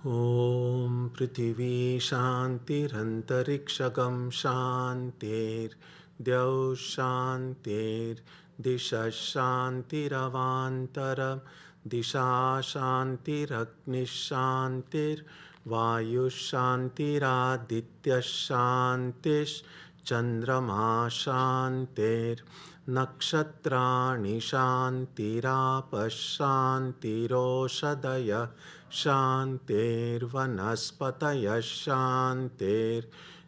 Om Prithvi Shantirantariksha Shantir Dyav Shantir Disha Shantiravantaram Disha Shantiragni Shantir Vayu Shantiraditya Shantish Chandrama Shantir Nakshatrani Shantirapashantiroshadaya Shantir Vanaspataya Shantir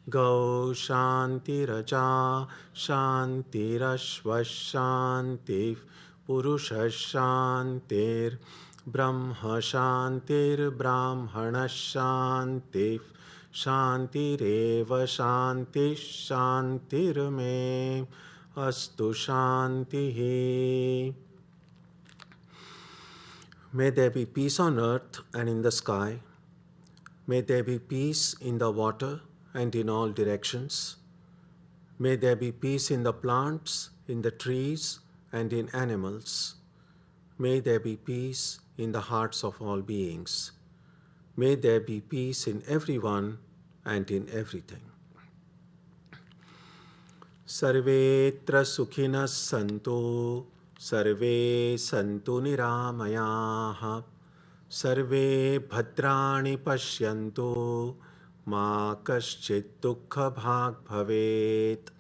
Gau Shantiraja Shantirashva Shantir Purusha Shantir Brahma Shantir Brahmana Shantir Shantireva Shanti Shantir Me Astu Shantihi. May there be peace on earth and in the sky. May there be peace in the water and in all directions. May there be peace in the plants, in the trees, and in animals. May there be peace in the hearts of all beings. May there be peace in everyone and in everything. Sarvetra sukhinas santu, sarve santu niramayaha, sarve bhadrani pashyantu, ma kaschit dukkha bhag bhavet,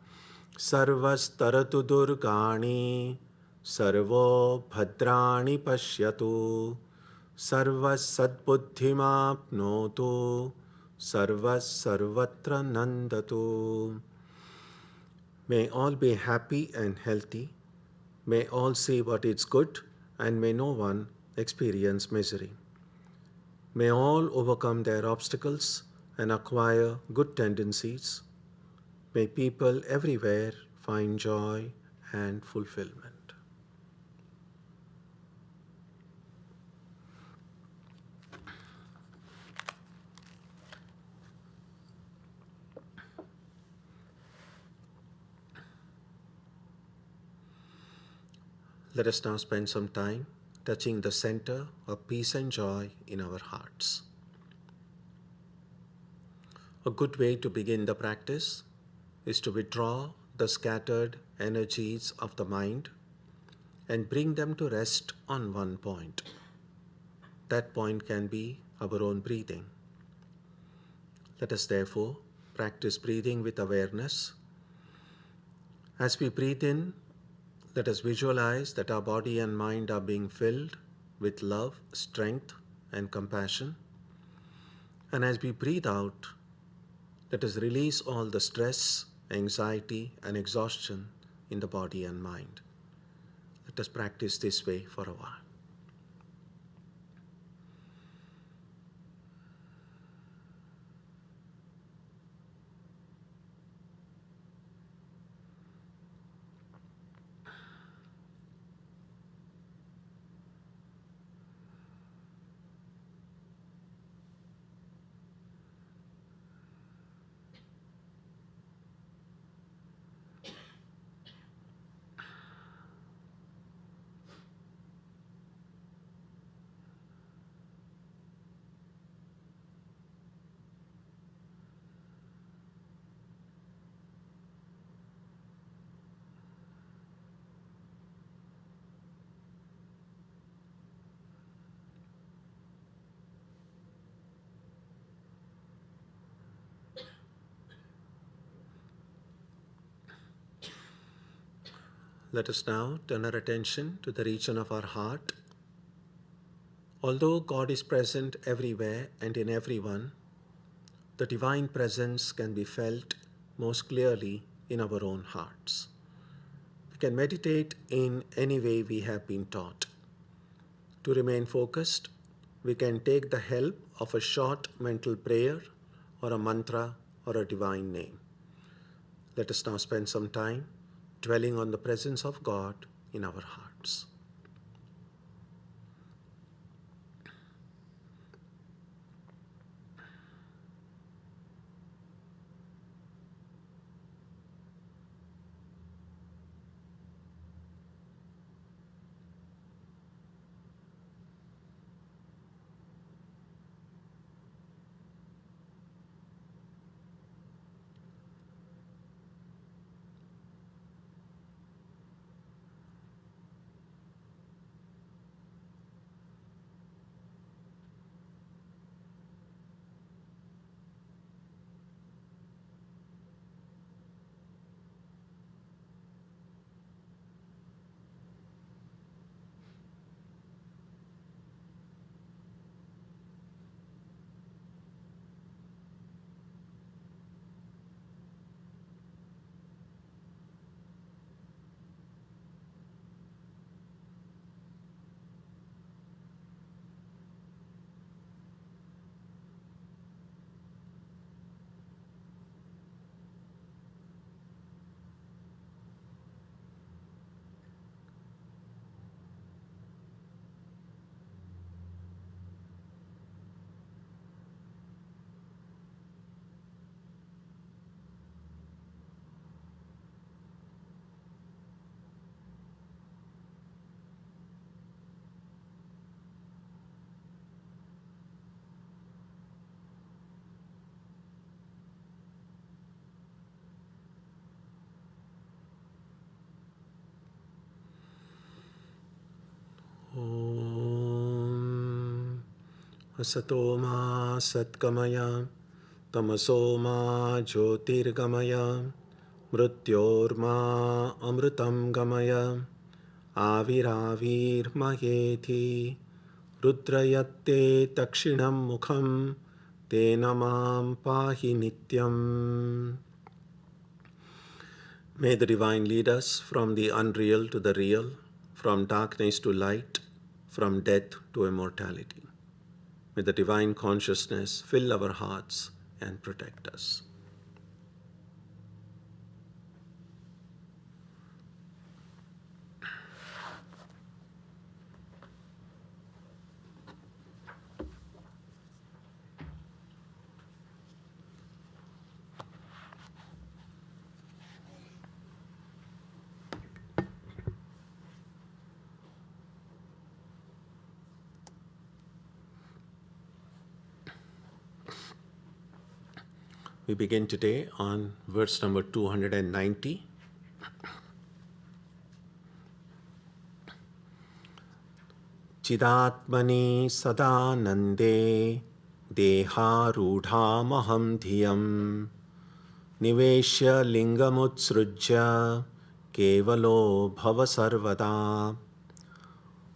sarvastaratu durgani, sarvo bhadrani pashyatu, sarvas sadbuddhimapnotu, sarvas sarvatra nandatu. May all be happy and healthy. May all see what is good, and may no one experience misery. May all overcome their obstacles and acquire good tendencies. May people everywhere find joy and fulfillment. Let us now spend some time touching the center of peace and joy in our hearts. A good way to begin the practice is to withdraw the scattered energies of the mind and bring them to rest on one point. That point can be our own breathing. Let us therefore practice breathing with awareness. As we breathe in, let us visualize that our body and mind are being filled with love, strength, and compassion. And as we breathe out, let us release all the stress, anxiety, and exhaustion in the body and mind. Let us practice this way for a while. Let us now turn our attention to the region of our heart. Although God is present everywhere and in everyone, the divine presence can be felt most clearly in our own hearts. We can meditate in any way we have been taught. To remain focused, we can take the help of a short mental prayer or a mantra or a divine name. Let us now spend some time dwelling on the presence of God in our hearts. Asato ma satkamaya, tamaso ma jyotirgamaya, mrityorma amritam gamaya, avirāvirmaheti, rudrayatte takshinam mukham, tena mam pahi nityam. May the Divine lead us from the unreal to the real, from darkness to light, from death to immortality. May the Divine Consciousness fill our hearts and protect us. We begin today on verse number 290. Chidatmani sadanande deharudhamaham dhiyam niveshya lingamutsrujya kevalo bhava sarvada.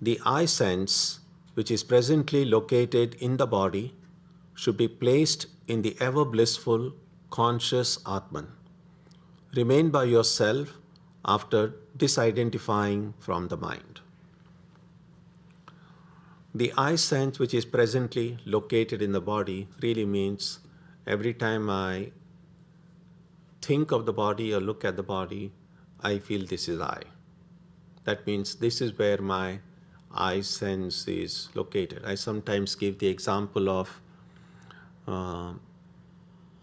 The I sense, which is presently located in the body, should be placed in the ever blissful, conscious Atman. Remain by yourself after disidentifying from the mind. The I sense, which is presently located in the body, really means every time I think of the body or look at the body, I feel this is I. That means this is where my I sense is located. I sometimes give the example of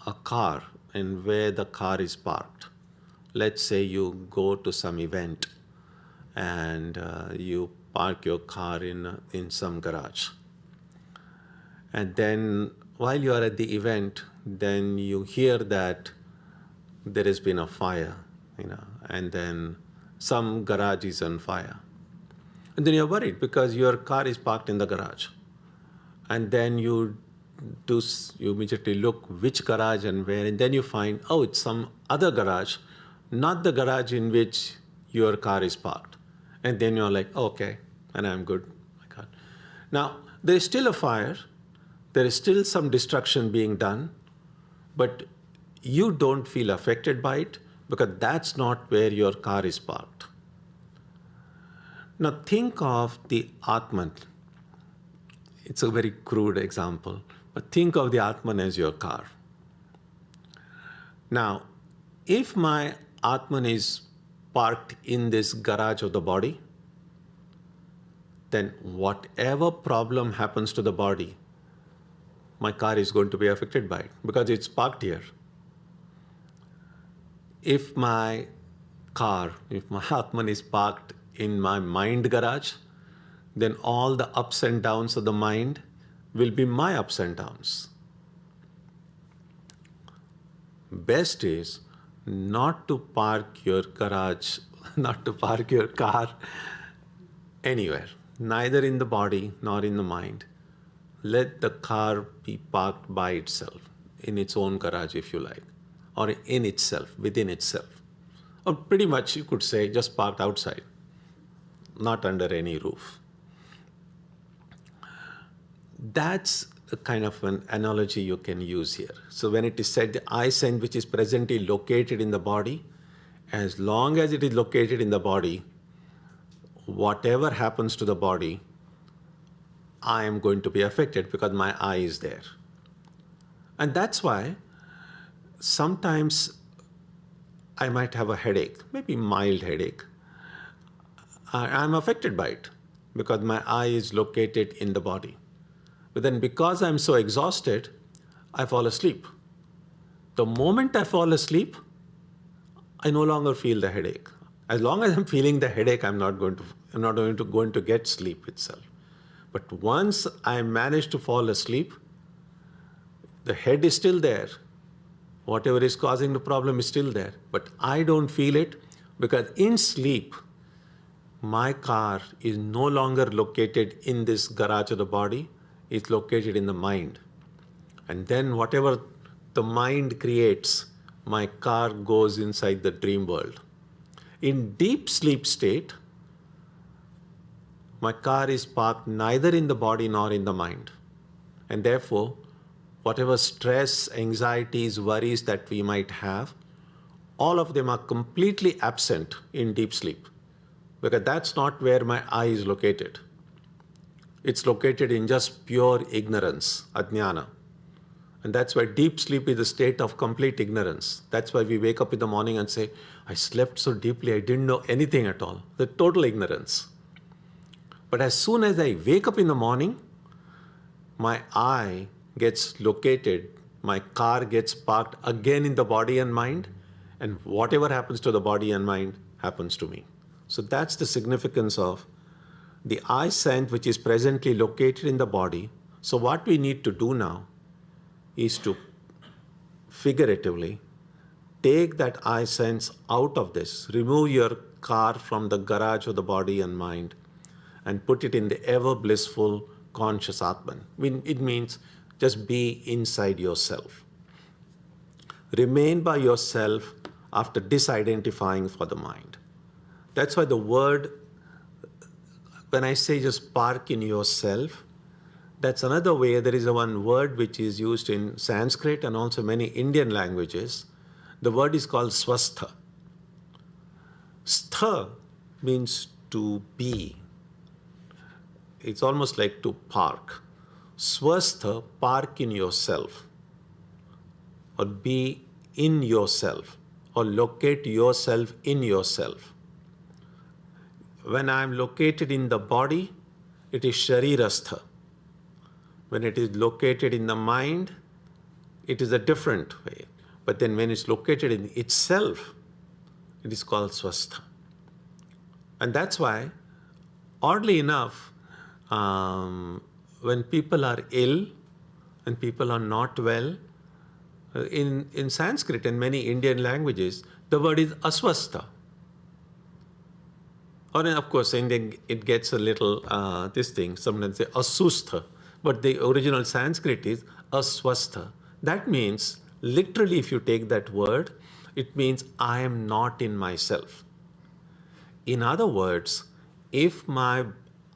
a car and where the car is parked. Let's say you go to some event and you park your car in some garage. And then while you are at the event, then you hear that there has been a fire, and then some garage is on fire. And then you're worried because your car is parked in the garage. And then you immediately look which garage and where, and then you find, oh, it's some other garage, not the garage in which your car is parked. And then you're like, oh, okay, and I'm good. My God. Now, there is still a fire, there is still some destruction being done, but you don't feel affected by it because that's not where your car is parked. Now, think of the Atman. It's a very crude example, but think of the Atman as your car. Now, if my Atman is parked in this garage of the body, then whatever problem happens to the body, my car is going to be affected by it because it's parked here. If my Atman is parked in my mind garage, then all the ups and downs of the mind will be my ups and downs. Best is not to park your garage, not to park your car anywhere, neither in the body nor in the mind. Let the car be parked by itself, in its own garage if you like, or in itself, within itself. Or pretty much you could say just parked outside, not under any roof. That's a kind of an analogy you can use here. So when it is said the I sense which is presently located in the body, as long as it is located in the body, whatever happens to the body, I am going to be affected because my I is there. And that's why sometimes I might have a headache, maybe mild headache. I'm affected by it because my I is located in the body. But then because I'm so exhausted, I fall asleep. The moment I fall asleep, I no longer feel the headache. As long as I'm feeling the headache, I'm not going to get sleep itself. But once I manage to fall asleep, the head is still there. Whatever is causing the problem is still there. But I don't feel it because in sleep, my car is no longer located in this garage of the body. is located in the mind. And then whatever the mind creates, my car goes inside the dream world. In deep sleep state, my car is parked neither in the body nor in the mind. And therefore, whatever stress, anxieties, worries that we might have, all of them are completely absent in deep sleep. Because that's not where my I is located. It's located in just pure ignorance, ajnana. And that's why deep sleep is a state of complete ignorance. That's why we wake up in the morning and say, I slept so deeply, I didn't know anything at all. The total ignorance. But as soon as I wake up in the morning, my I gets located, my car gets parked again in the body and mind, and whatever happens to the body and mind happens to me. So that's the significance of the I scent which is presently located in the body. So what we need to do now is to figuratively take that I sense out of this, remove your car from the garage of the body and mind, and put it in the ever blissful conscious Atman. It means just be inside yourself. Remain by yourself after disidentifying for the mind. That's why the word, when I say just park in yourself, that's another way. There is one word which is used in Sanskrit and also many Indian languages. The word is called swastha. Stha means to be. It's almost like to park. Swastha, park in yourself, or be in yourself, or locate yourself in yourself. When I am located in the body, it is sharirastha. When it is located in the mind, it is a different way. But then when it's located in itself, it is called swastha. And that's why, oddly enough, when people are ill and people are not well, in Sanskrit and many Indian languages, the word is aswastha. Or of course, it gets a little, sometimes say asustha. But the original Sanskrit is aswastha. That means, literally if you take that word, it means I am not in myself. In other words, if my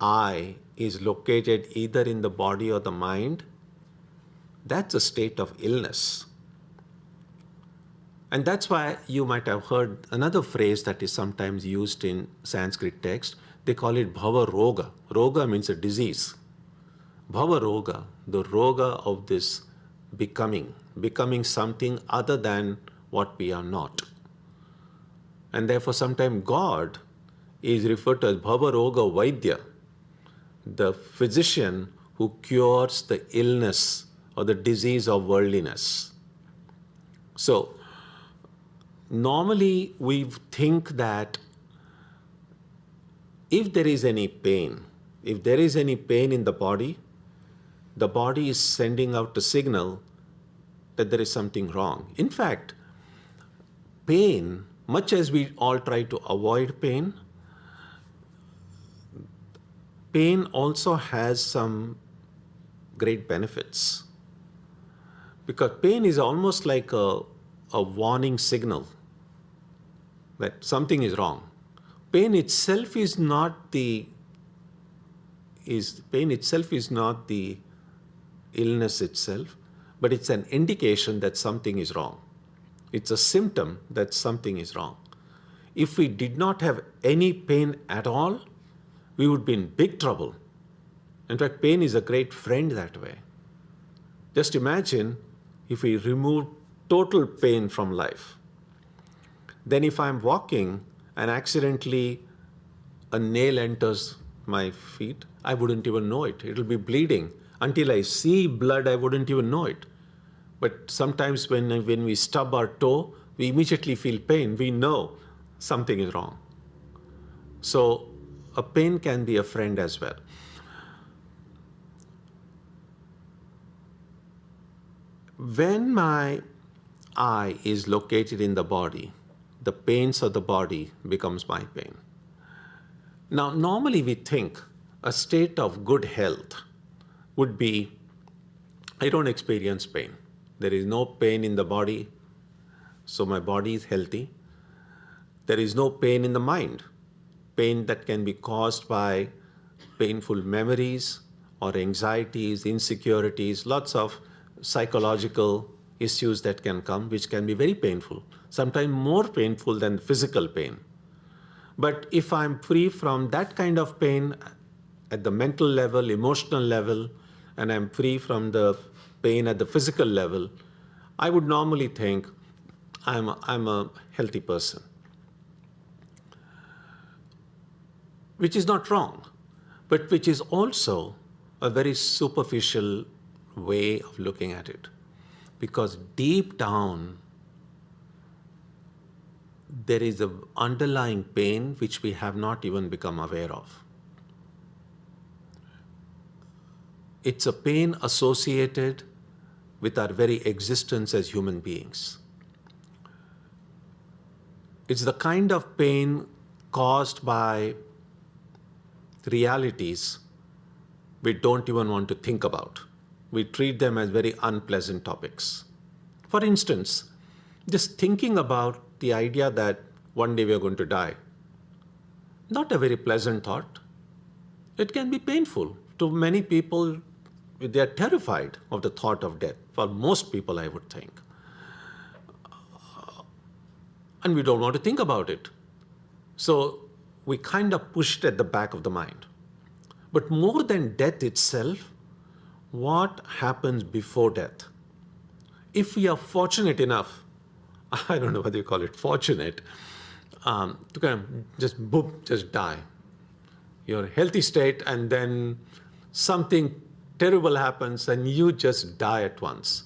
I is located either in the body or the mind, that's a state of illness. And that's why you might have heard another phrase that is sometimes used in Sanskrit text. They call it bhava roga. Roga means a disease. Bhava roga, the roga of this becoming something other than what we are not. And therefore sometimes God is referred to as bhava roga vaidya, the physician who cures the illness or the disease of worldliness. So, normally we think that if there is any pain in the body is sending out a signal that there is something wrong. In fact, pain, much as we all try to avoid pain, pain also has some great benefits. Because pain is almost like a warning signal that something is wrong. Pain itself is not the illness itself, but it's an indication that something is wrong. It's a symptom that something is wrong. If we did not have any pain at all, we would be in big trouble. In fact, pain is a great friend that way. Just imagine if we remove total pain from life. Then if I'm walking and accidentally a nail enters my feet, I wouldn't even know it. It'll be bleeding. Until I see blood, I wouldn't even know it. But sometimes when we stub our toe, we immediately feel pain. We know something is wrong. So a pain can be a friend as well. When my I is located in the body, the pains of the body becomes my pain. Now, normally we think a state of good health, would be, I don't experience pain. There is no pain in the body, so my body is healthy. There is no pain in the mind. Pain that can be caused by painful memories or anxieties, insecurities, lots of psychological issues that can come, which can be very painful, sometimes more painful than physical pain. But if I'm free from that kind of pain at the mental level, emotional level, and I'm free from the pain at the physical level, I would normally think I'm a healthy person. Which is not wrong, but which is also a very superficial way of looking at it. Because deep down, there is an underlying pain which we have not even become aware of. It's a pain associated with our very existence as human beings. It's the kind of pain caused by realities we don't even want to think about. We treat them as very unpleasant topics. For instance, just thinking about the idea that one day we are going to die, not a very pleasant thought. It can be painful. To many people, they are terrified of the thought of death. For most people, I would think. And we don't want to think about it. So we kind of push it at the back of the mind. But more than death itself, what happens before death? If we are fortunate enough, I don't know whether you call it fortunate, to kind of just boom, just die. You're in a healthy state and then something terrible happens and you just die at once.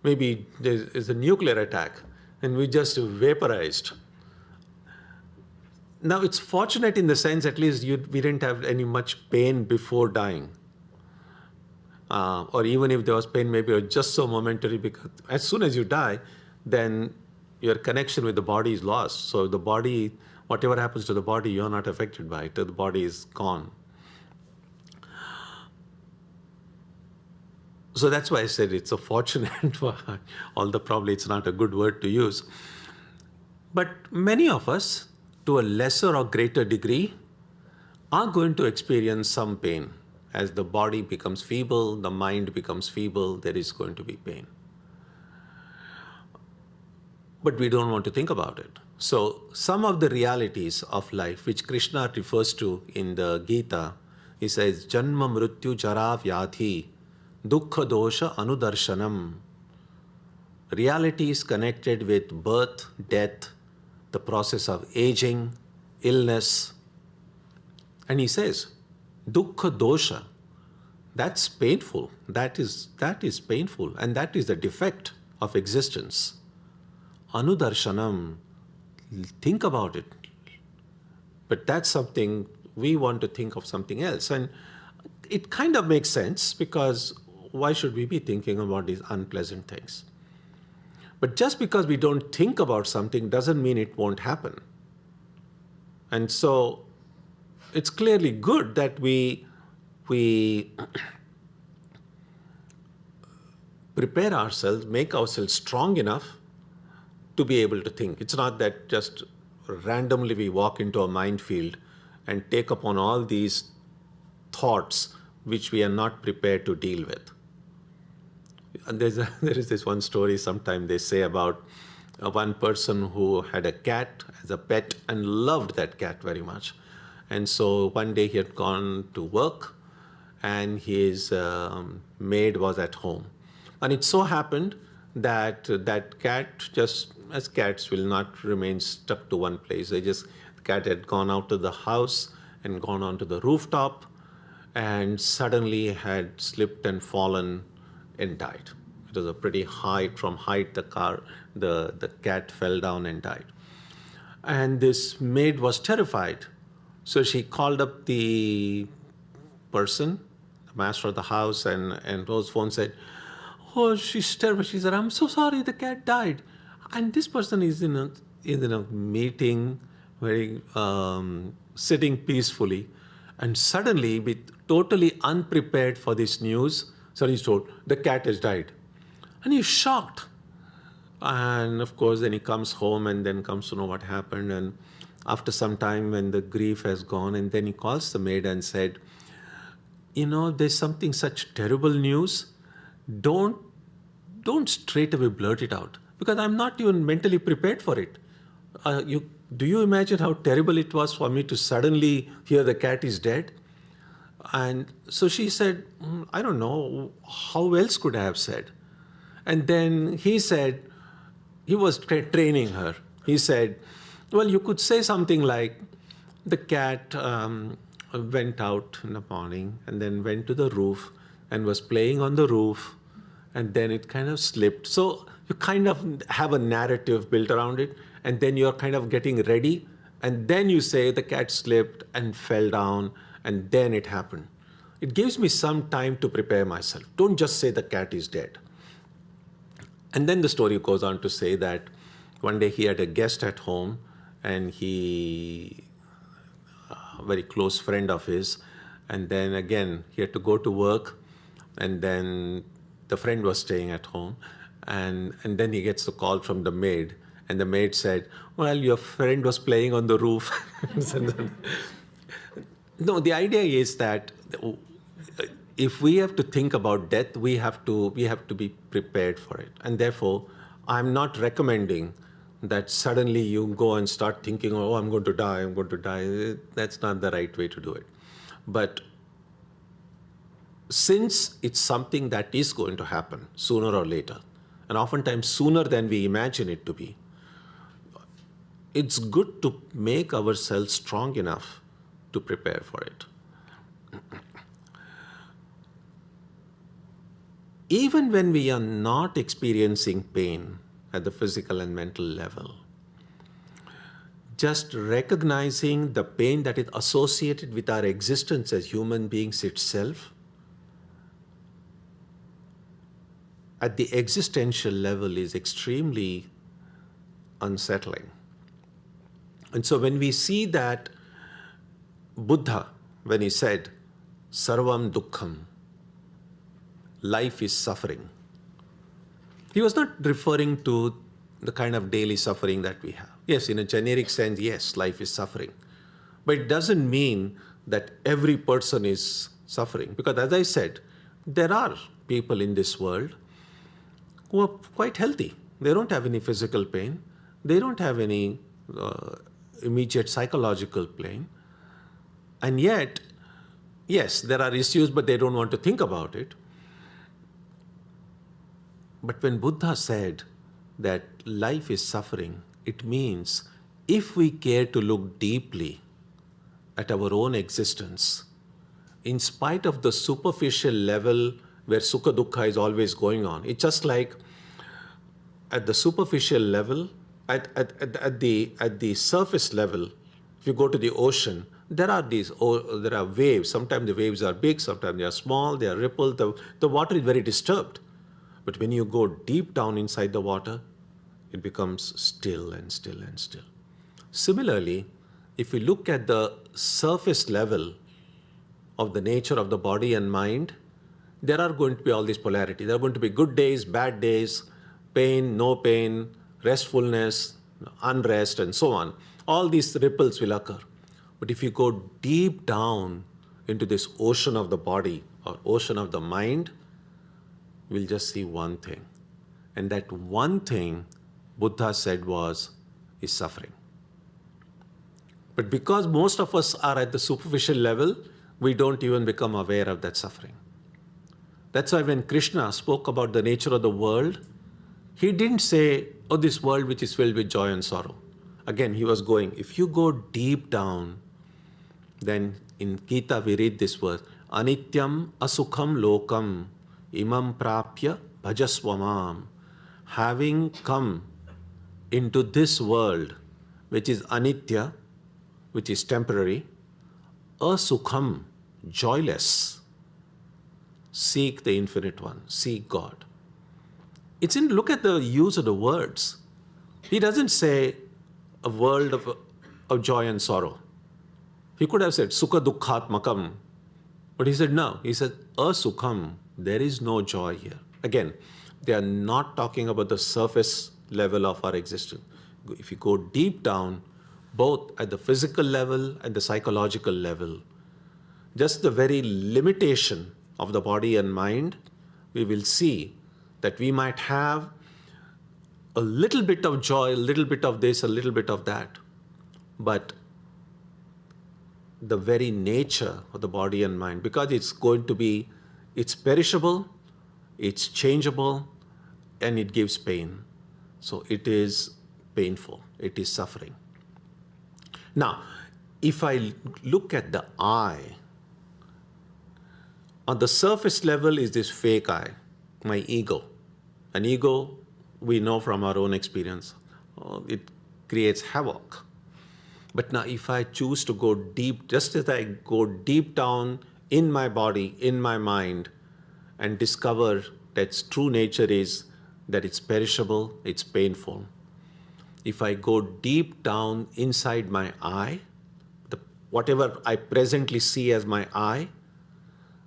Maybe there is a nuclear attack and we just vaporized. Now it's fortunate in the sense at least we didn't have any much pain before dying. Or even if there was pain, maybe it was just so momentary, because as soon as you die, then your connection with the body is lost. So the body, whatever happens to the body, you're not affected by it. The body is gone. So that's why I said it's a fortunate one, although probably it's not a good word to use. But many of us, to a lesser or greater degree, are going to experience some pain. As the body becomes feeble, the mind becomes feeble, there is going to be pain. But we don't want to think about it. So some of the realities of life, which Krishna refers to in the Gita, he says, Janma mrityu jara vyadhi dukkha dosha anudarshanam. Realities connected with birth, death, the process of aging, illness. And he says, dukkha dosha, that's painful. That is painful. And that is the defect of existence. Anudarshanam, think about it. But that's something, we want to think of something else. And it kind of makes sense, because why should we be thinking about these unpleasant things? But just because we don't think about something doesn't mean it won't happen. And so it's clearly good that we prepare ourselves, make ourselves strong enough to be able to think. It's not that just randomly we walk into a minefield and take upon all these thoughts which we are not prepared to deal with. And there is this one story sometime they say about one person who had a cat as a pet and loved that cat very much. And so one day he had gone to work and his maid was at home. And it so happened that that cat, just as cats will not remain stuck to one place, the cat had gone out to the house and gone onto the rooftop and suddenly had slipped and fallen and died. It was a pretty height. From height, the cat fell down and died. And this maid was terrified. So she called up the person, the master of the house, and Rose phone said, "Oh, she's terrible." She said, "I'm so sorry, the cat died." And this person is in a meeting, very sitting peacefully, And suddenly, totally unprepared for this news, suddenly he's told, the cat has died. And he's shocked. And of course, then he comes home and then comes to know what happened. And after some time, when the grief has gone, and then he calls the maid and said, there's something such terrible news. Don't straight away blurt it out, because I'm not even mentally prepared for it. Do you imagine how terrible it was for me to suddenly hear the cat is dead? And so she said, I don't know, how else could I have said? And then he said, he was training her. He said, well, you could say something like, the cat went out in the morning and then went to the roof and was playing on the roof, and then it kind of slipped. So you kind of have a narrative built around it, and then you're kind of getting ready, and then you say the cat slipped and fell down, and then it happened. It gives me some time to prepare myself. Don't just say the cat is dead. And then the story goes on to say that one day he had a guest at home, and a very close friend of his, and then again he had to go to work, and then the friend was staying at home, and then he gets a call from the maid, and the maid said, well, your friend was playing on the roof. No, the idea is that if we have to think about death, we have to be prepared for it. And therefore, I'm not recommending that suddenly you go and start thinking, oh, I'm going to die. That's not the right way to do it. But since it's something that is going to happen sooner or later, and oftentimes sooner than we imagine it to be, it's good to make ourselves strong enough to prepare for it. Even when we are not experiencing pain at the physical and mental level, just recognizing the pain that is associated with our existence as human beings itself, at the existential level, is extremely unsettling. And so when we see that Buddha, when he said, Sarvam Dukkham, life is suffering, he was not referring to the kind of daily suffering that we have. Yes, in a generic sense, yes, life is suffering. But it doesn't mean that every person is suffering. Because as I said, there are people in this world who are quite healthy. They don't have any physical pain. They don't have any immediate psychological pain. And yet, yes, there are issues, but they don't want to think about it. But when Buddha said that life is suffering, it means if we care to look deeply at our own existence, in spite of the superficial level where sukha dukkha is always going on, it's just like at the superficial level, at the surface level, if you go to the ocean, there are waves. Sometimes the waves are big, sometimes they are small, they are rippled. The water is very disturbed. But when you go deep down inside the water, it becomes still and still and still. Similarly, if we look at the surface level of the nature of the body and mind, there are going to be all these polarities. There are going to be good days, bad days, pain, no pain, restfulness, unrest, and so on. All these ripples will occur. But if you go deep down into this ocean of the body or ocean of the mind, we'll just see one thing. And that one thing, Buddha said, is suffering. But because most of us are at the superficial level, we don't even become aware of that suffering. That's why when Krishna spoke about the nature of the world, he didn't say, oh, this world which is filled with joy and sorrow. Again, he was going, if you go deep down, then in Gita we read this verse, Anityam asukham lokam imam prapya bhajasvamam. Having come into this world, which is anitya, which is temporary, asukham, joyless, seek the Infinite One, seek God. Look at the use of the words. He doesn't say a world of joy and sorrow. He could have said Sukha Dukkhatmakam, but he said no. He said Asukham, there is no joy here. Again, they are not talking about the surface level of our existence. If you go deep down, both at the physical level and the psychological level, just the very limitation of the body and mind, we will see that we might have a little bit of joy, a little bit of this, a little bit of that. But the very nature of the body and mind, because it's perishable, it's changeable, and it gives pain. So it is painful, it is suffering. Now, if I look at the I, on the surface level is this fake I, my ego. An ego, we know from our own experience, it creates havoc. But now if I choose to go deep, just as I go deep down in my body, in my mind, and discover that its true nature is that it's perishable, it's painful. If I go deep down inside my I, whatever I presently see as my I,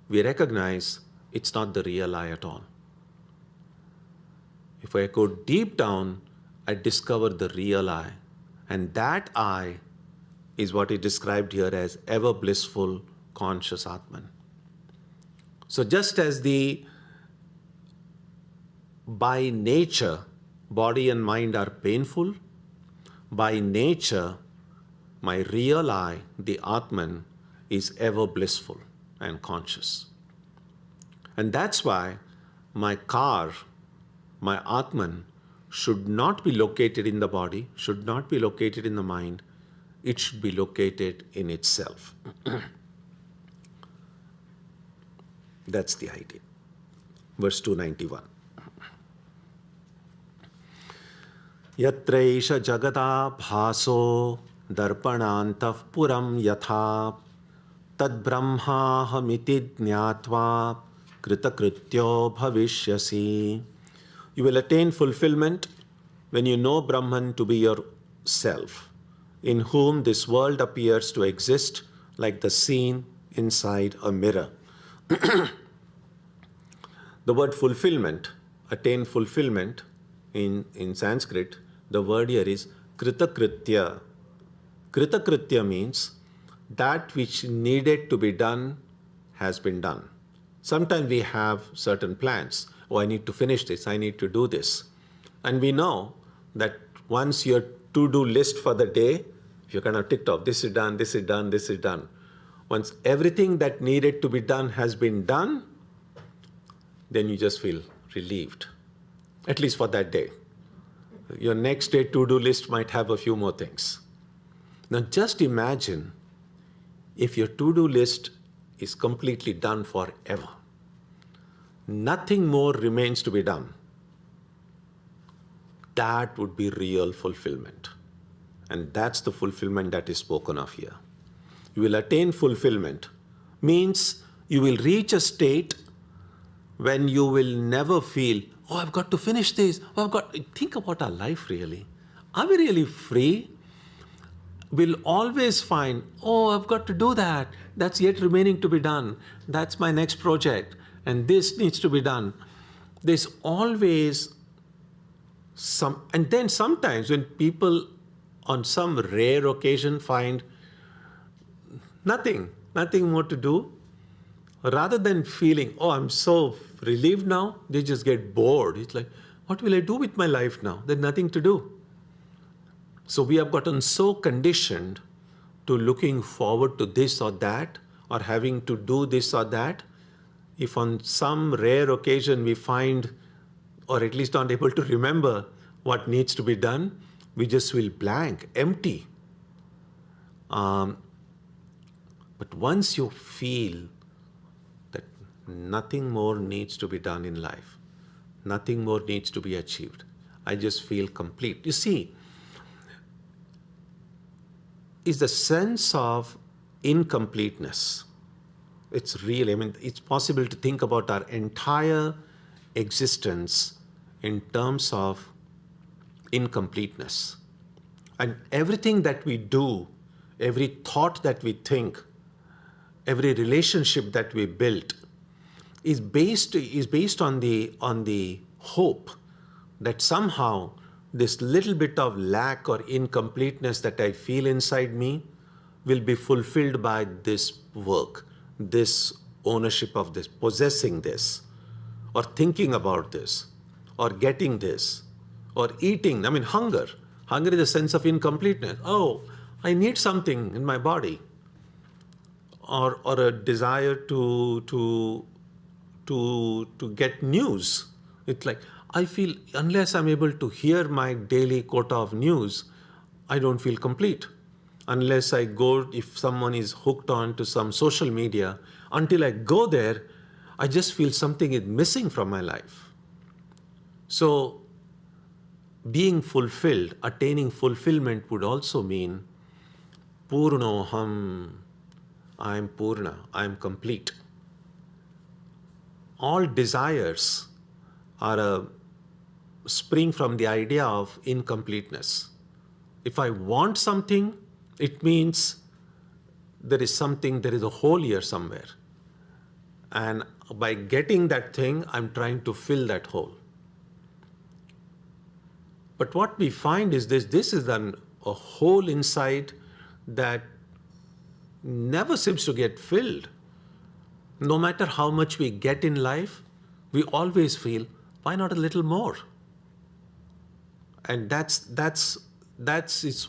we recognize it's not the real I at all. If I go deep down, I discover the real I. And that I is what is described here as ever blissful, conscious Atman. So just as by nature, body and mind are painful, by nature, my real I, the Atman, is ever blissful and conscious. And that's why my car, my Atman, should not be located in the body, should not be located in the mind, it should be located in itself. That's the idea. Verse 291. Yatraisha jagata bhaso darpanantah puram yatha tad brahmahamiti jnatva kritakrityo bhavishyasi. You will attain fulfillment when you know Brahman to be yourself, in whom this world appears to exist like the scene inside a mirror. The word fulfillment, attain fulfillment, in Sanskrit, the word here is kritakritya. Kritakritya means that which needed to be done has been done. Sometimes we have certain plans. Oh, I need to finish this, I need to do this. And we know that once your to-do list for the day, if you're kind of ticked off, this is done, this is done, this is done. Once everything that needed to be done has been done, then you just feel relieved, at least for that day. Your next day to-do list might have a few more things. Now just imagine if your to-do list is completely done forever. Nothing more remains to be done. That would be real fulfillment. And that's the fulfillment that is spoken of here. You will attain fulfillment means you will reach a state when you will never feel, oh, I've got to finish this. Oh, think about our life really. Are we really free? We'll always find, oh, I've got to do that. That's yet remaining to be done. That's my next project. And this needs to be done. There's always some, and then sometimes when people on some rare occasion find nothing more to do, rather than feeling, oh, I'm so relieved now, they just get bored. It's like, what will I do with my life now? There's nothing to do. So we have gotten so conditioned to looking forward to this or that, or having to do this or that. If on some rare occasion we find, or at least aren't able to remember what needs to be done, we just feel blank, empty. But once you feel that nothing more needs to be done in life, nothing more needs to be achieved, I just feel complete. You see, is the sense of incompleteness. It's real. I mean, it's possible to think about our entire existence in terms of incompleteness. And everything that we do every thought that we think, every relationship that we built is based on the hope that somehow this little bit of lack or incompleteness that I feel inside me will be fulfilled by this work, this ownership of this, possessing this, or thinking about this, or getting this, or eating. I mean, hunger. Hunger is a sense of incompleteness. Oh, I need something in my body. Or a desire to get news. It's like, I feel unless I'm able to hear my daily quota of news, I don't feel complete. Unless I go, if someone is hooked on to some social media, until I go there, I just feel something is missing from my life. So being fulfilled, attaining fulfillment would also mean Purnoham, I am Purna, I am complete. All desires are a spring from the idea of incompleteness. If I want something, it means there is a hole here somewhere. And by getting that thing, I'm trying to fill that hole. But what we find is this is a hole inside that never seems to get filled. No matter how much we get in life, we always feel, why not a little more? And that's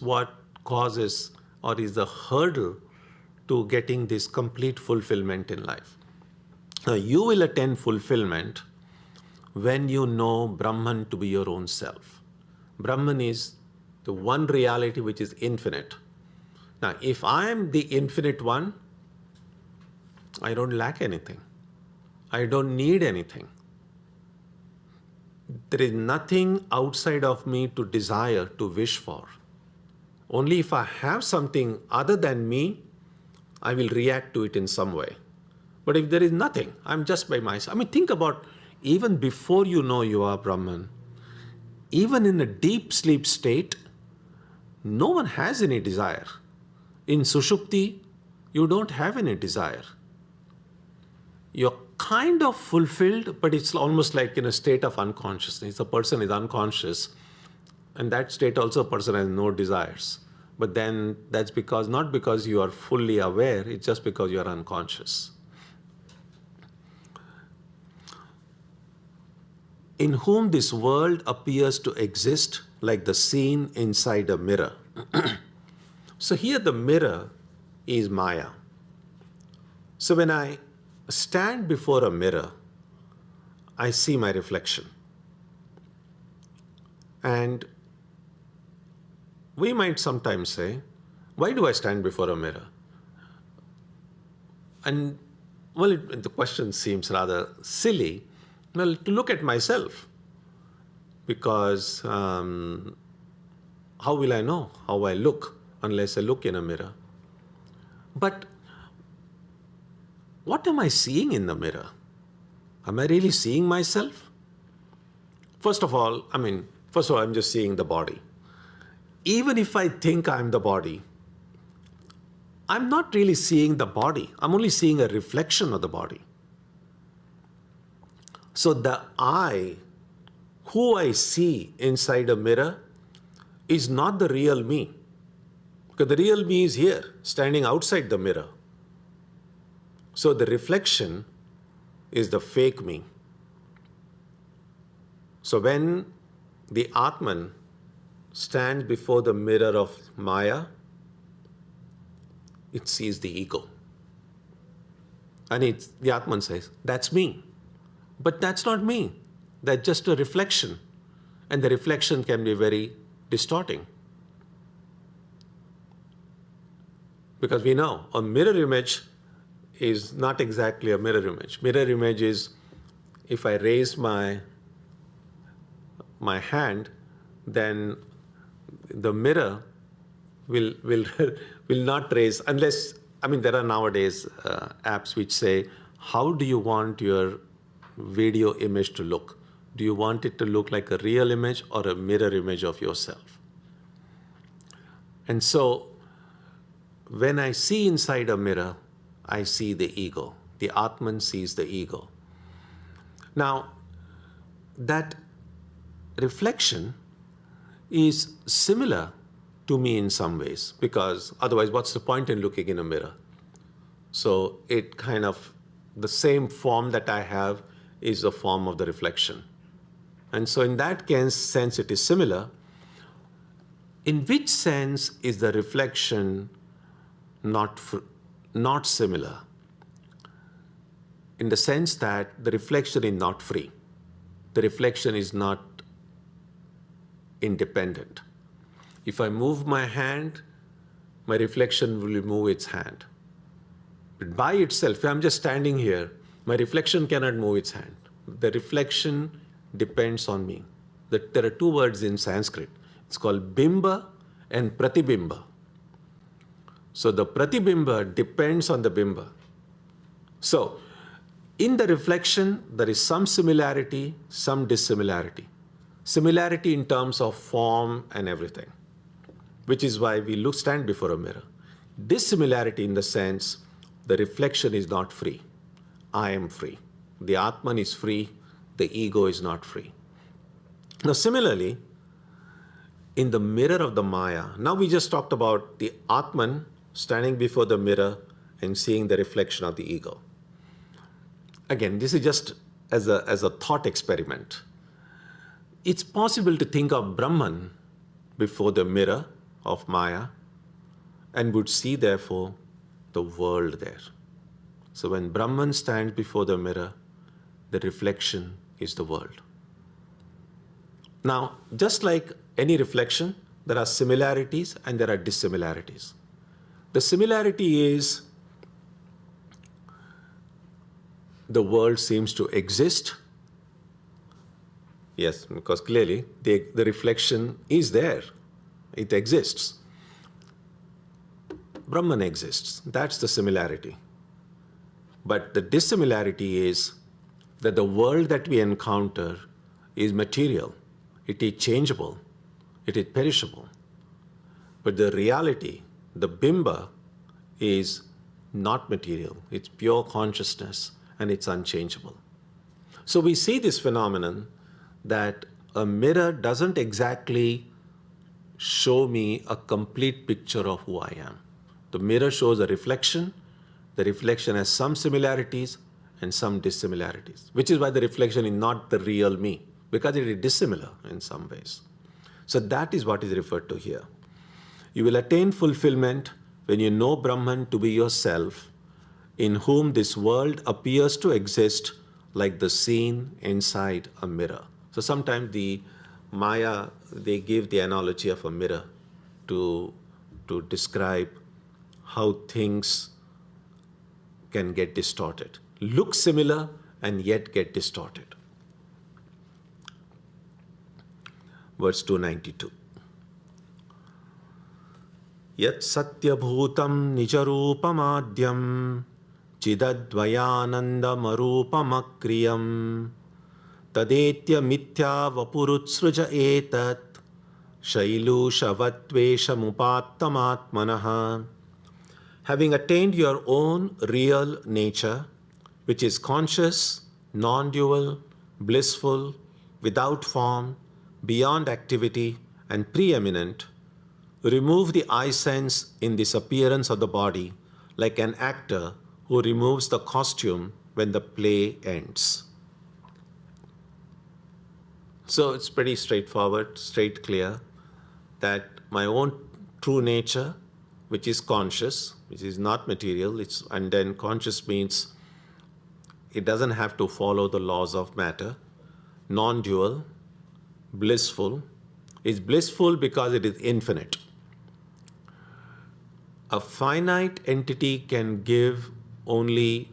what causes or is the hurdle to getting this complete fulfillment in life. Now, you will attain fulfillment when you know Brahman to be your own self. Brahman is the one reality which is infinite. Now, if I am the infinite one, I don't lack anything. I don't need anything. There is nothing outside of me to desire, to wish for. Only if I have something other than me, I will react to it in some way. But if there is nothing, I'm just by myself. I mean, think about even before you know you are Brahman, even in a deep sleep state, no one has any desire. In Sushupti, you don't have any desire. You're kind of fulfilled, but it's almost like in a state of unconsciousness. A person is unconscious, and that state also a person has no desires. But then that's not because you are fully aware, it's just because you are unconscious. In whom this world appears to exist like the scene inside a mirror. So here the mirror is Maya. So when I stand before a mirror, I see my reflection. And we might sometimes say, why do I stand before a mirror? And well, the question seems rather silly. Well, to look at myself, because how will I know how I look unless I look in a mirror? But what am I seeing in the mirror? Am I really seeing myself? First of all, I'm just seeing the body. Even if I think I'm the body, I'm not really seeing the body. I'm only seeing a reflection of the body. So the I, who I see inside a mirror, is not the real me. Because the real me is here, standing outside the mirror. So the reflection is the fake me. So when the Atman stands before the mirror of Maya, it sees the ego. And the Atman says, that's me. But that's not me. That's just a reflection. And the reflection can be very distorting. Because we know a mirror image is not exactly a mirror image. Mirror image is if I raise my hand, then the mirror will not raise unless, there are nowadays apps which say, how do you want your video image to look? Do you want it to look like a real image or a mirror image of yourself? And so when I see inside a mirror, I see the ego. The Atman sees the ego. Now, that reflection is similar to me in some ways, because otherwise what's the point in looking in a mirror? So it kind of, the same form that I have is a form of the reflection. And so in that sense it is similar. In which sense is the reflection not similar? In the sense that the reflection is not free. The reflection is not independent. If I move my hand, my reflection will move its hand. But by itself, if I'm just standing here, my reflection cannot move its hand. The reflection depends on me. There are two words in Sanskrit. It's called bimba and pratibimba. So the pratibimba depends on the bimba. So in the reflection, there is some similarity, some dissimilarity. Similarity in terms of form and everything, which is why we stand before a mirror. Dissimilarity in the sense, the reflection is not free. I am free. The Atman is free. The ego is not free. Now similarly, in the mirror of the Maya, now we just talked about the Atman standing before the mirror and seeing the reflection of the ego. Again, this is just as a thought experiment. It's possible to think of Brahman before the mirror of Maya and would see, therefore, the world there. So when Brahman stands before the mirror, the reflection is the world. Now, just like any reflection, there are similarities and there are dissimilarities. The similarity is the world seems to exist. Yes, because clearly the reflection is there. It exists. Brahman exists. That's the similarity. But the dissimilarity is that the world that we encounter is material. It is changeable. It is perishable. But the reality, the bimba, is not material. It's pure consciousness and it's unchangeable. So we see this phenomenon that a mirror doesn't exactly show me a complete picture of who I am. The mirror shows a reflection. The reflection has some similarities and some dissimilarities, which is why the reflection is not the real me, because it is dissimilar in some ways. So that is what is referred to here. You will attain fulfillment when you know Brahman to be yourself, in whom this world appears to exist like the scene inside a mirror. So sometimes the Maya, they give the analogy of a mirror to describe how things can get distorted. Look similar and yet get distorted. Verse 292. Yat satyabhutam nijarupamadhyam chidadvayanandamarupamakkriyam tadetya mithya vapurutsruja etat shailushavattveshamupattamaatmanaha. Having attained your own real nature, which is conscious, non-dual, blissful, without form, beyond activity, and preeminent, remove the I sense in this appearance of the body like an actor who removes the costume when the play ends. So it's pretty straightforward, straight, clear, that my own true nature, which is conscious, which is not material, and then conscious means it doesn't have to follow the laws of matter, non-dual, blissful. It's blissful because it is infinite. A finite entity can give only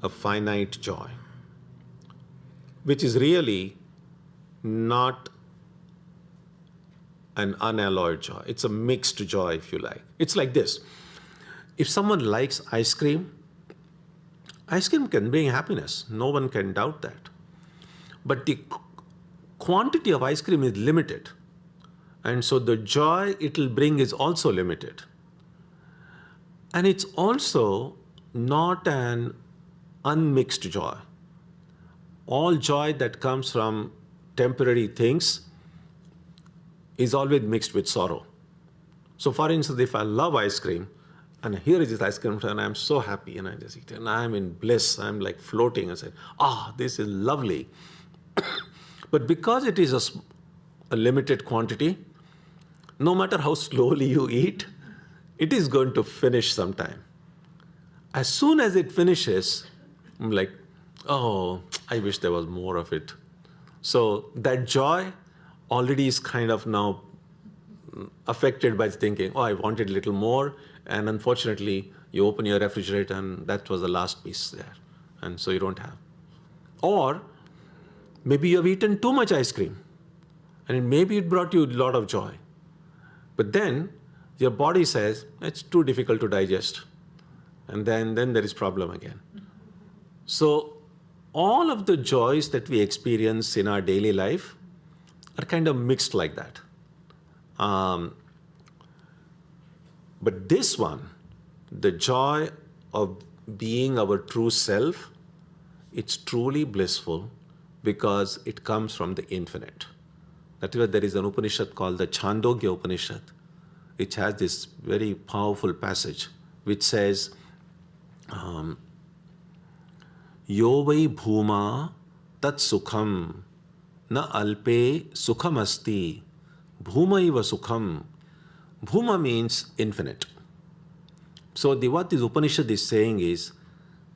a finite joy, which is really not an unalloyed joy. It's a mixed joy, if you like. It's like this. If someone likes ice cream can bring happiness. No one can doubt that. But the quantity of ice cream is limited. And so the joy it will bring is also limited. And it's also not an unmixed joy. All joy that comes from temporary things is always mixed with sorrow. So for instance, if I love ice cream, and here is this ice cream, and I'm so happy, and I just eat it, and I'm in bliss, I'm like floating, and say, this is lovely. But because it is a limited quantity, no matter how slowly you eat, it is going to finish sometime. As soon as it finishes, I'm like, I wish there was more of it. So that joy already is kind of now affected by thinking, I wanted a little more, and unfortunately, you open your refrigerator and that was the last piece there, and so you don't have. Or maybe you have eaten too much ice cream, and maybe it brought you a lot of joy. But then your body says, it's too difficult to digest. And then there is problem again. So all of the joys that we experience in our daily life are kind of mixed like that. But this one, the joy of being our true self, it's truly blissful because it comes from the infinite. That is why there is an Upanishad called the Chandogya Upanishad, which has this very powerful passage which says, Yo vai bhuma tat sukham na alpe sukham asti bhumaiva sukham. Bhuma means infinite. So what this Upanishad is saying is,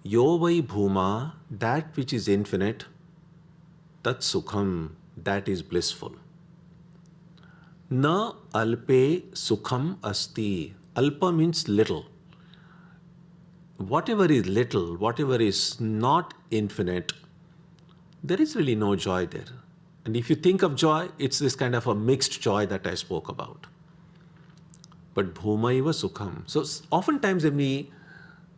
Yo vai bhuma, that which is infinite, tat sukham, that is blissful. Na alpe sukham asti. Alpa means little. Whatever is little, whatever is not infinite, there is really no joy there. And if you think of joy, it's this kind of a mixed joy that I spoke about. But bhumaiva sukham. So oftentimes when we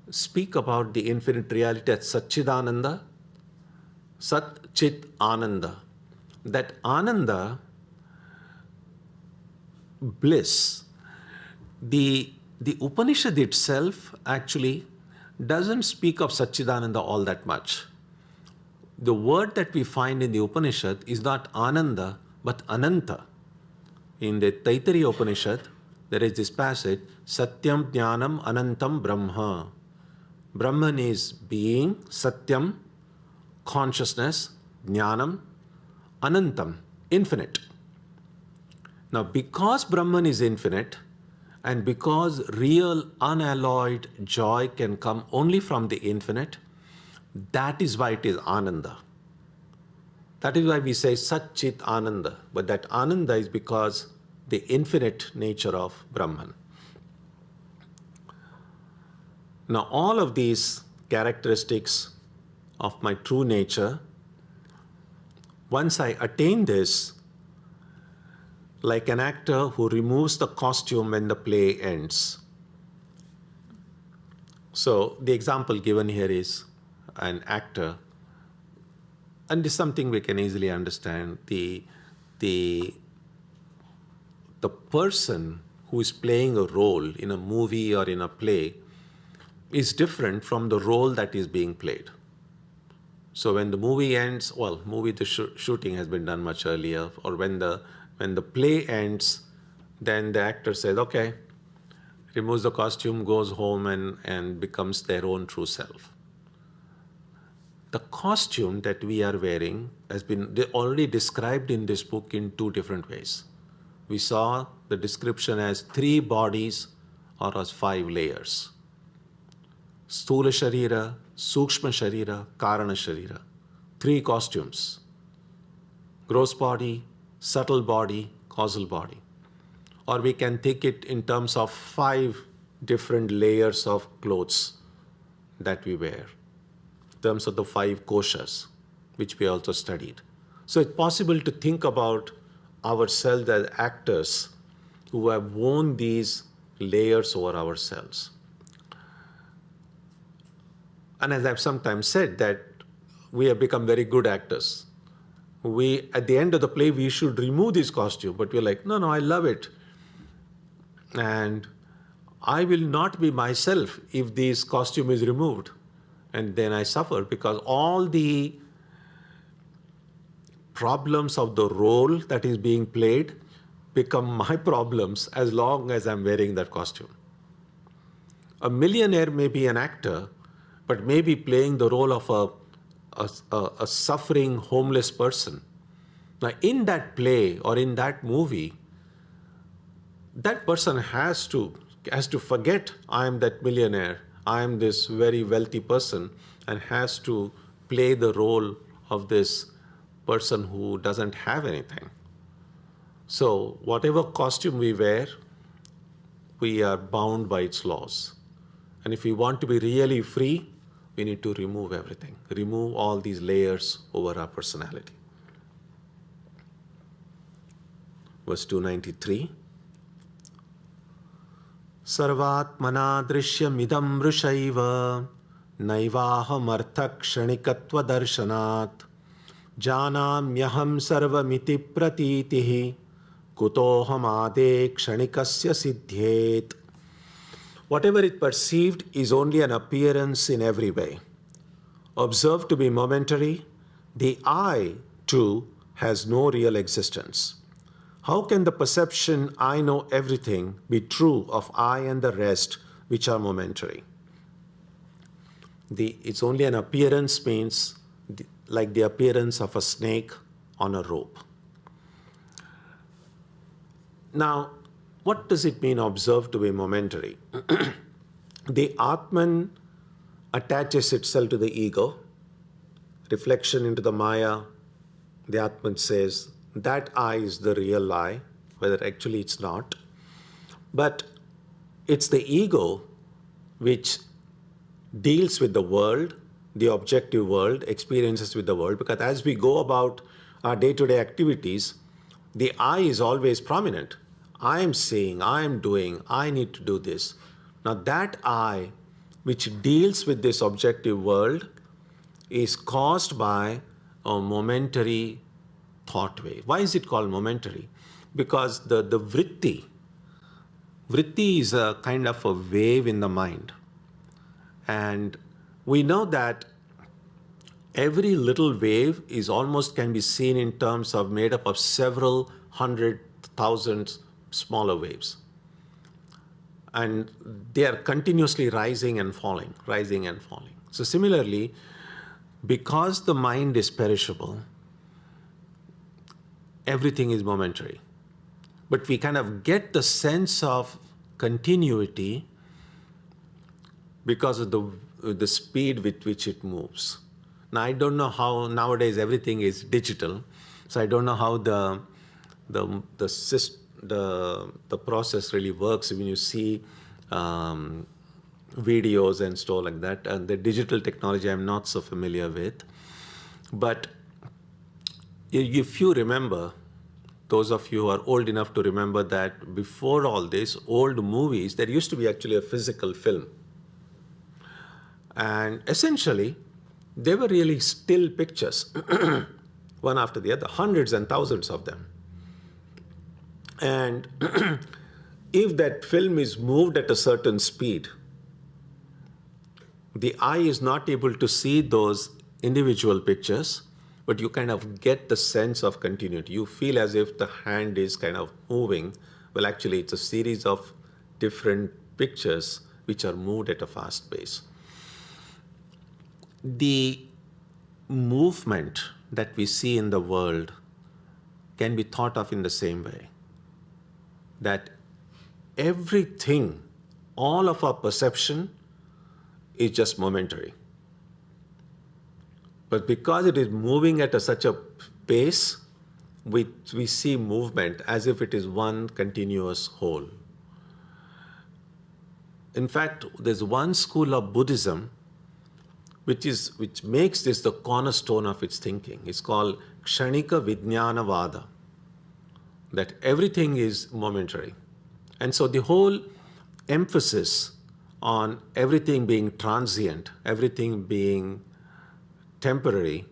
speak about the infinite reality as Satchidananda, Sat Chit Ananda, that Ananda, bliss, the Upanishad itself actually doesn't speak of Satchidananda all that much. The word that we find in the Upanishad is not Ananda, but Ananta. In the Taittiriya Upanishad, there is this passage, Satyam Jnanam Anantam Brahma. Brahman is being, Satyam, consciousness, Jnanam, Anantam, infinite. Now, because Brahman is infinite, and because real unalloyed joy can come only from the infinite, that is why it is Ananda. That is why we say Sat Chit Ananda. But that Ananda is because the infinite nature of Brahman. Now, all of these characteristics of my true nature, once I attain this, like an actor who removes the costume when the play ends. So the example given here is an actor, and this is something we can easily understand. The person who is playing a role in a movie or in a play is different from the role that is being played. So when the movie ends, the shooting has been done much earlier, or when the play ends, then the actor says, okay, removes the costume, goes home and becomes their own true self. The costume that we are wearing has been already described in this book in two different ways. We saw the description as 3 bodies or as 5 layers. Sthula Sharira, Sukshma Sharira, Karana Sharira. 3 costumes. Gross body, subtle body, causal body. Or we can take it in terms of 5 different layers of clothes that we wear, in terms of the 5 koshas, which we also studied. So it's possible to think about ourselves as actors who have worn these layers over ourselves. And as I've sometimes said, that we have become very good actors. At the end of the play, we should remove this costume, but we're like, no, I love it. And I will not be myself if this costume is removed. And then I suffer because all the problems of the role that is being played become my problems as long as I'm wearing that costume. A millionaire may be an actor, but may be playing the role of a suffering homeless person. Now, in that play or in that movie, that person has to forget I am that millionaire, I am this very wealthy person, and has to play the role of this person who doesn't have anything. So whatever costume we wear, we are bound by its laws. And if we want to be really free, we need to remove everything, remove all these layers over our personality. Verse 293. Sarvatmana drishyamidam rushaiva naivahamartha kshanikatva darshanat janamyaham sarvamiti pratitihi kutoham ade kshanikasya siddhyet. Whatever is perceived is only an appearance in every way. Observed to be momentary, the I, too, has no real existence. How can the perception, I know everything, be true of I and the rest, which are momentary? It's only an appearance means like the appearance of a snake on a rope. Now, what does it mean observed to be momentary? The Atman attaches itself to the ego. Reflection into the Maya, the Atman says, that I is the real I, whether actually it's not. But it's the ego which deals with the world, the objective world, experiences with the world, because as we go about our day-to-day activities, the I is always prominent. I am saying, I am doing, I need to do this. Now that I, which deals with this objective world, is caused by a momentary thought wave. Why is it called momentary? Because the vritti is a kind of a wave in the mind. And we know that every little wave is almost can be seen in terms of made up of several hundred thousands smaller waves. And they are continuously rising and falling, rising and falling. So similarly, because the mind is perishable, everything is momentary. But we kind of get the sense of continuity because of the speed with which it moves. Now, I don't know how nowadays everything is digital, so I don't know how the process really works when you see videos and stuff like that. And the digital technology I'm not so familiar with. But if you remember, those of you who are old enough to remember that before all this, old movies, there used to be actually a physical film. And essentially, they were really still pictures, one after the other, hundreds and thousands of them. And if that film is moved at a certain speed, the eye is not able to see those individual pictures, but you kind of get the sense of continuity. You feel as if the hand is kind of moving. Well, actually, it's a series of different pictures which are moved at a fast pace. The movement that we see in the world can be thought of in the same way. That everything, all of our perception is just momentary. But because it is moving at such a pace, we see movement as if it is one continuous whole. In fact, there's one school of Buddhism which makes this the cornerstone of its thinking. It's called Kshanika Vijnana Vada, that everything is momentary. And so the whole emphasis on everything being transient, everything being temporary,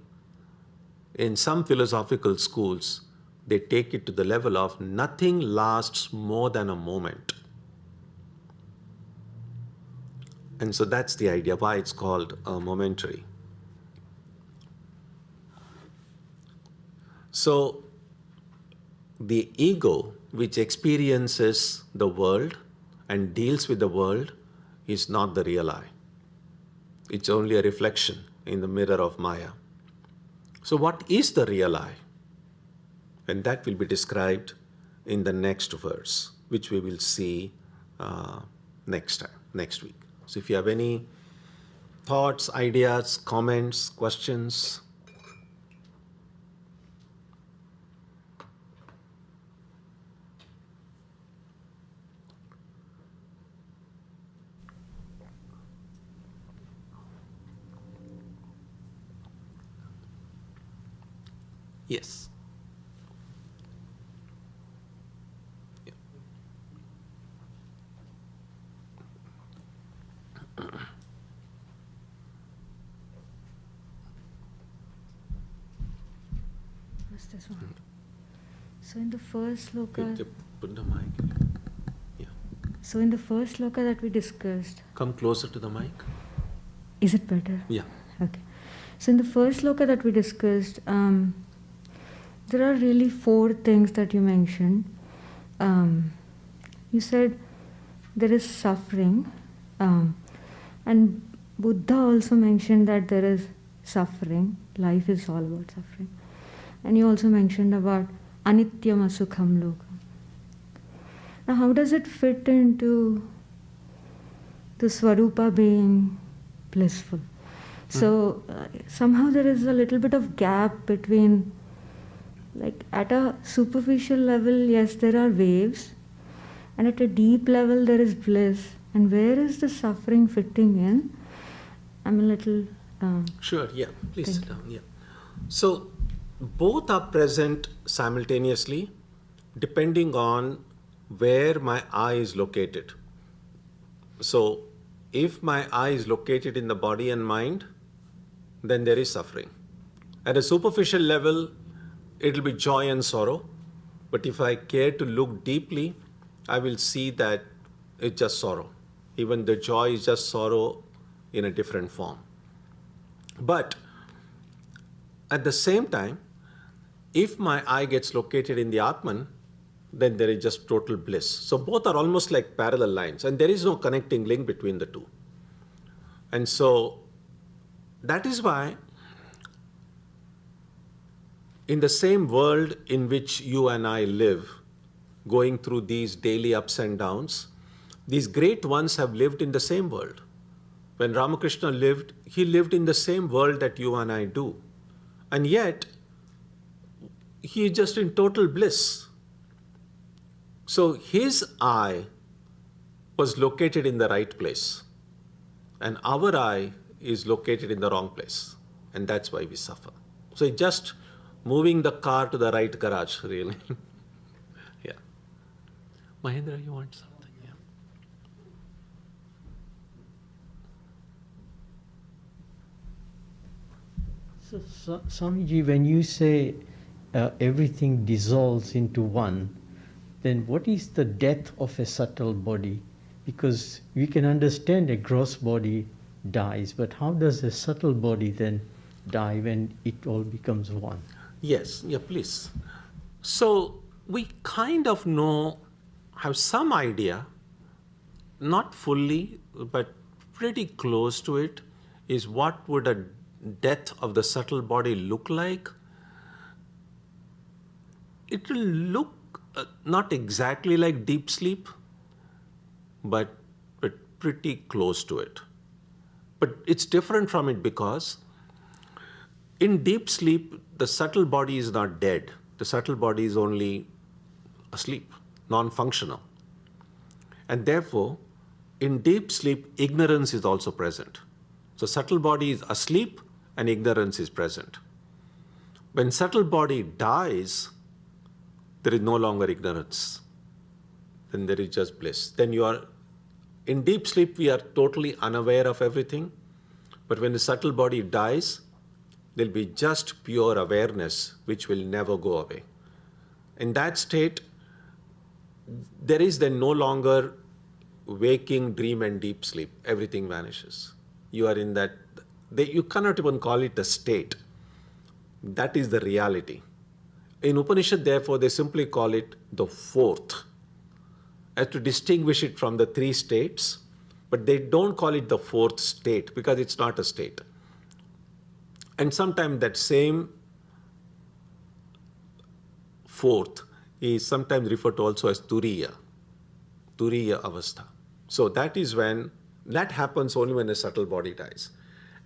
in some philosophical schools, they take it to the level of nothing lasts more than a moment. And so that's the idea, why it's called momentary. So the ego, which experiences the world and deals with the world, is not the real I. It's only a reflection in the mirror of Maya. So what is the real I? And that will be described in the next verse, which we will see next week. So if you have any thoughts, ideas, comments, questions. Yes. Yeah. What's this one? So in the first sloka... Put the mic. Yeah. So in the first sloka that we discussed... Come closer to the mic. Is it better? Yeah. Okay. So in the first sloka that we discussed, there are really 4 things that you mentioned. You said there is suffering, and Buddha also mentioned that there is suffering. Life is all about suffering. And you also mentioned about anityam asukham lokam. Now how does it fit into the Swarupa being blissful? So somehow there is a little bit of gap between, like at a superficial level, yes, there are waves, and at a deep level there is bliss. And where is the suffering fitting in? I'm a little... Sure, yeah, please sit down, yeah. So both are present simultaneously depending on where my eye is located. So if my eye is located in the body and mind, then there is suffering. At a superficial level, it will be joy and sorrow. But if I care to look deeply, I will see that it's just sorrow. Even the joy is just sorrow in a different form. But at the same time, if my eye gets located in the Atman, then there is just total bliss. So both are almost like parallel lines, and there is no connecting link between the two. And so that is why in the same world in which you and I live, going through these daily ups and downs, these great ones have lived in the same world. When Ramakrishna lived, he lived in the same world that you and I do. And yet, he is just in total bliss. So his eye was located in the right place, and our eye is located in the wrong place. And that's why we suffer. So it's just moving the car to the right garage, really. Yeah. Mahendra, you want something? Yeah. So, Swamiji, when you say everything dissolves into one, then what is the death of a subtle body? Because we can understand a gross body dies, but how does a subtle body then die when it all becomes one? Yes, yeah, please. So we kind of have some idea, not fully, but pretty close to it, is what would a death of the subtle body look like. It will look not exactly like deep sleep, but pretty close to it. But it's different from it because in deep sleep, the subtle body is not dead. The subtle body is only asleep, non-functional. And therefore, in deep sleep, ignorance is also present. So subtle body is asleep and ignorance is present. When subtle body dies, there is no longer ignorance. Then there is just bliss. Then you are, in deep sleep, we are totally unaware of everything. But when the subtle body dies, there'll be just pure awareness, which will never go away. In that state, there is then no longer waking, dream and deep sleep, everything vanishes. You are in that, you cannot even call it a state. That is the reality. In Upanishad, therefore, they simply call it the fourth, as to distinguish it from the three states, but they don't call it the fourth state because it's not a state. And sometimes that same fourth is sometimes referred to also as Turiya Avastha. So that is when, that happens only when a subtle body dies.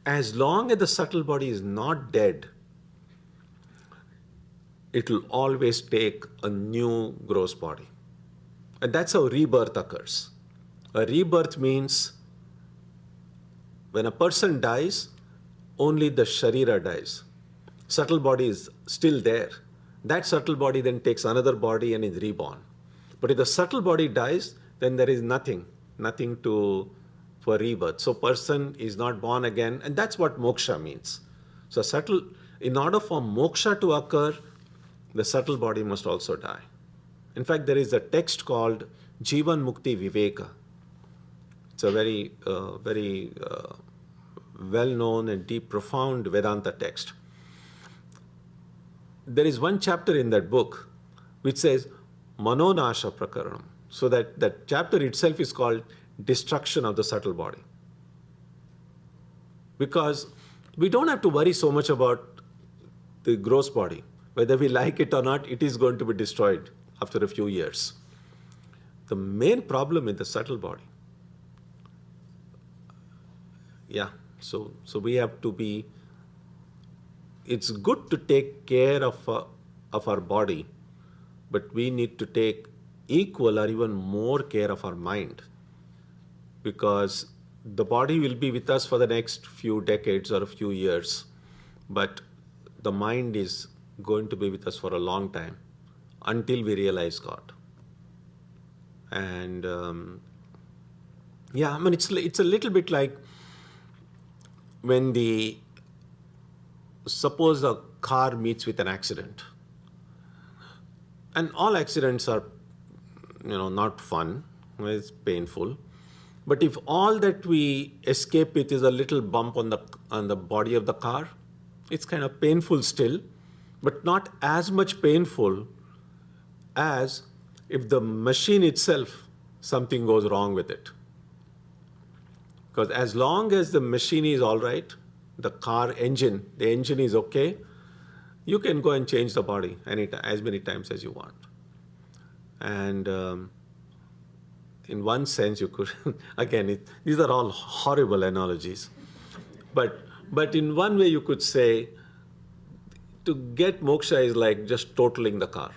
As long as the subtle body is not dead, it will always take a new gross body. And that's how rebirth occurs. A rebirth means when a person dies, only the sharira dies. Subtle body is still there. That subtle body then takes another body and is reborn. But if the subtle body dies, then there is nothing for rebirth. So person is not born again, and that's what moksha means. So in order for moksha to occur, the subtle body must also die. In fact, there is a text called Jivan Mukti Viveka. It's a very well-known and deep, profound Vedanta text. There is one chapter in that book which says Manonasha Prakaranam. So that chapter itself is called Destruction of the Subtle Body. Because we don't have to worry so much about the gross body. Whether we like it or not, it is going to be destroyed after a few years. The main problem is the subtle body. Yeah, so we have to be, it's good to take care of our body, but we need to take equal or even more care of our mind, because the body will be with us for the next few decades or a few years, but the mind is going to be with us for a long time until we realize God. And it's a little bit like when suppose a car meets with an accident, and all accidents are not fun, it's painful, but if all that we escape with is a little bump on the body of the car, it's kind of painful still, but not as much painful as if the machine itself, something goes wrong with it. Because as long as the machine is all right, the engine is okay, you can go and change the body as many times as you want. And in one sense, you could, again, these are all horrible analogies, but in one way you could say, to get moksha is like just totaling the car.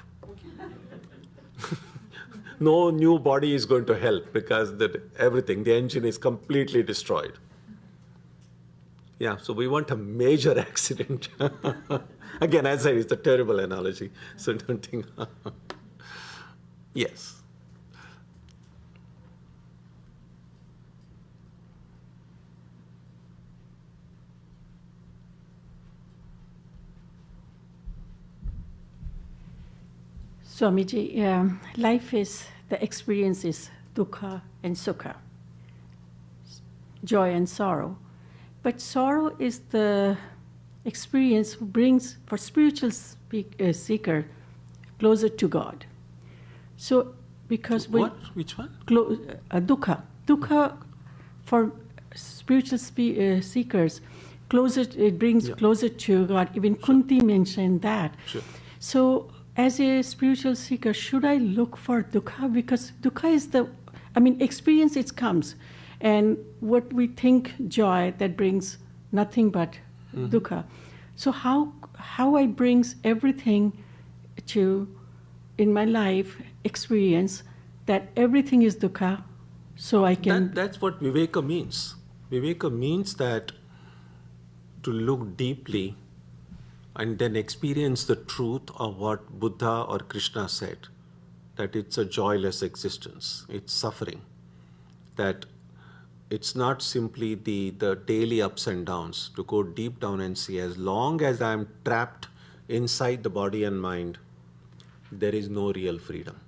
No new body is going to help because the engine is completely destroyed. Yeah, so we want a major accident. Again, as I said, it's a terrible analogy, so don't think. Yes. Swamiji, life is, the experience is dukkha and sukha, joy and sorrow. But sorrow is the experience brings, for spiritual seeker, closer to God. So, because Which one? Dukkha. Dukkha for spiritual seekers, it brings closer to God. Even Kunti mentioned that. Sure. So, as a spiritual seeker, should I look for dukkha? Because dukkha is experience, it comes. And what we think joy, that brings nothing but dukkha. So how I brings everything to, in my life experience, that everything is dukkha, so I can... That's what viveka means. Viveka means that to look deeply and then experience the truth of what Buddha or Krishna said, that it's a joyless existence, it's suffering, that it's not simply the daily ups and downs, to go deep down and see, as long as I'm trapped inside the body and mind, there is no real freedom.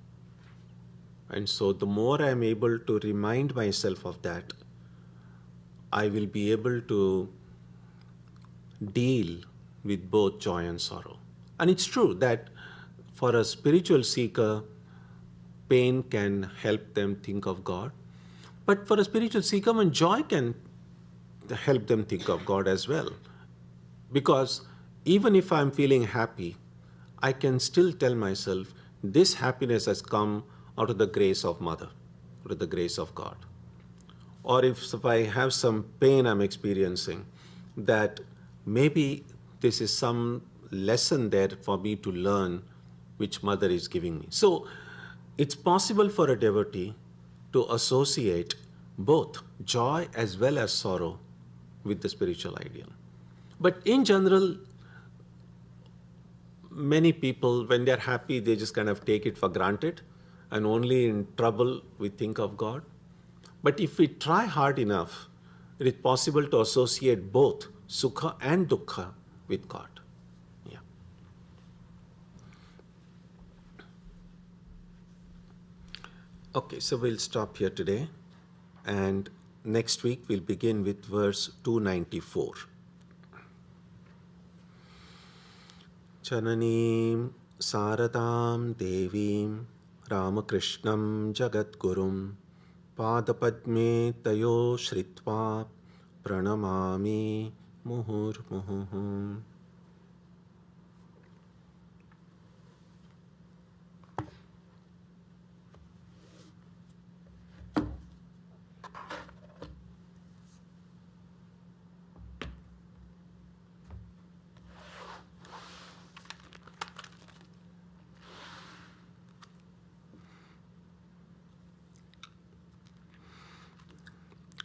And so the more I am able to remind myself of that, I will be able to deal with both joy and sorrow. And it's true that for a spiritual seeker, pain can help them think of God. But for a spiritual seeker, when joy can help them think of God as well. Because even if I'm feeling happy, I can still tell myself this happiness has come out of the grace of Mother, out of the grace of God. Or if I have some pain I'm experiencing, that maybe this is some lesson there for me to learn which Mother is giving me. So it's possible for a devotee to associate both joy as well as sorrow with the spiritual ideal. But in general, many people, when they're happy, they just kind of take it for granted, and only in trouble we think of God. But if we try hard enough, it is possible to associate both sukha and dukkha with God. Yeah. Okay, so we'll stop here today, and next week we'll begin with verse 294. Chananim Saradam Devim Ramakrishnam Jagadgurum Padapadme Tayo Shritva Pranamami Muhurmuhum.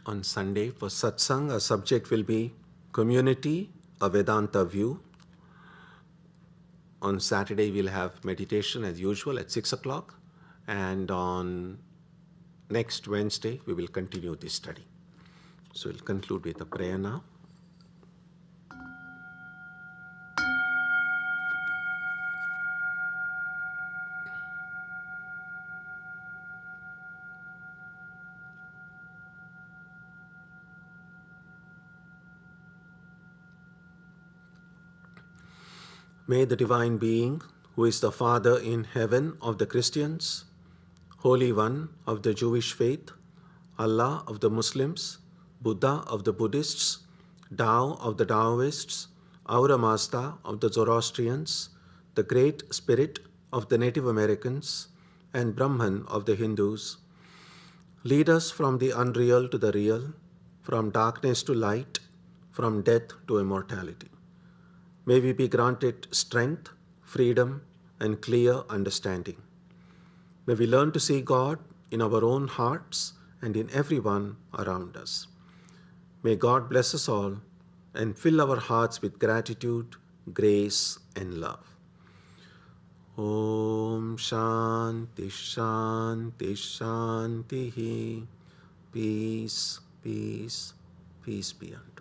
On Sunday for satsang, our subject will be community, a Vedanta view. On Saturday, we'll have meditation as usual at 6 o'clock. And on next Wednesday, we will continue this study. So we'll conclude with a prayer now. May the Divine Being, who is the Father in heaven of the Christians, Holy One of the Jewish faith, Allah of the Muslims, Buddha of the Buddhists, Tao of the Taoists, Aura Mazda of the Zoroastrians, the Great Spirit of the Native Americans, and Brahman of the Hindus, lead us from the unreal to the real, from darkness to light, from death to immortality. May we be granted strength, freedom, and clear understanding. May we learn to see God in our own hearts and in everyone around us. May God bless us all and fill our hearts with gratitude, grace, and love. Om Shanti Shanti Shanti. Peace, peace, peace be unto you.